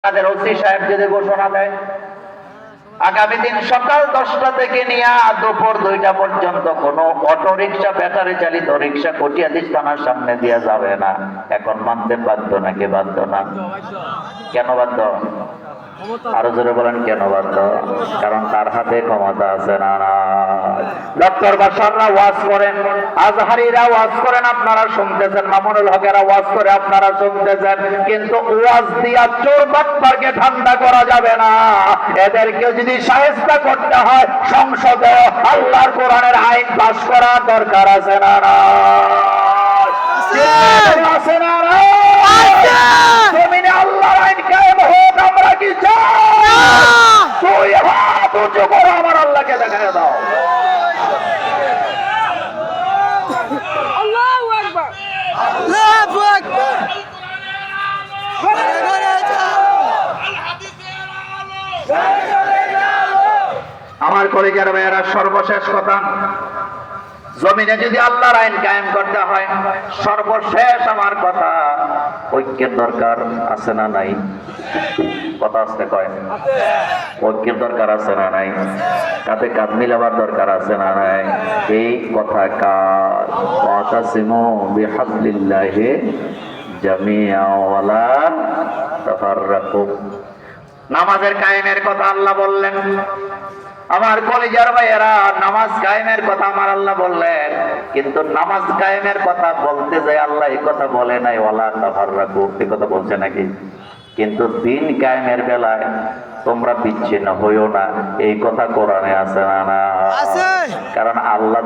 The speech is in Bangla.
তাদের ওসি সাহেব যদি ঘোষণা দেয় আগামী দিন সকাল 10টা থেকে নিয়ে দুপুর 2টা পর্যন্ত কোনো অটো রিক্সা ব্যাটারি চালিত রিক্সা কটিয়াদি থানার সামনে দিয়ে যাবে না, এখন মানতে বাধ্য নাকি বাধ্য না? কেন বাধ্য? আরো জোরে বলেন কেন বাধ্য? কারণ তার হাতে ক্ষমতা আছে না? ডক্টর বাশাররা ওয়াজ করেন, আজহারিরা ওয়াজ করেন, আপনারা শুনতেছেন, মামুনুল হকেরা ওয়াজ করে আপনারা শুনতেছেন, কিন্তু ওয়াজ দিয়া চোর বাটপারকে ঠান্ডা করা যাবে না। এদেরকে যদি শায়েস্তা করতে হয় সংসদে আল্লাহর কোরআনের আইন পাস করার দরকার আছে না? আছে না? জমিনে আল্লাহর আইন কায়েম হোক, আমরা কি চাই? তুই হাত উঁচু করে আমার আল্লাহকে দেখায় দাও। আল্লাহু আকবার, আল্লাহু আকবার। আমার কলিজার ভাইয়েরা, সর্বশেষ কথা, জমিনে যদি আল্লাহর আইন কায়েম করতে হয়, সর্বশেষ আমার কথা, ঐক্যের দরকার আছে না নাই? কথা আসতে কয়, ঐক্যের দরকার আছে না নাই? কাঁধে কাঁধ মিলাবার দরকার আছে না নাই? এই কথা কার? ওয়াতাসিমু বিহাবলিল্লাহি জামিআ ওয়ালা তাফাররাকু। নামাজের কায়েমের কথা আল্লাহ বললেন। আমার কলিজার ভাইয়েরা, নামাজ কায়েমের কথা আমার আল্লাহ বললেন, কিন্তু নামাজ কায়েমের কথা বলতে যায় আল্লাহ এই কথা বলে নাই ওয়ালা তাফাররাকু, এই কথা বলছে নাকি? কিন্তু দিন কায়েমের বেলায় তোমরা বিচ্ছিন্ন হইও না, এই কথা কোরআনে আছে না? কারণ আল্লাহ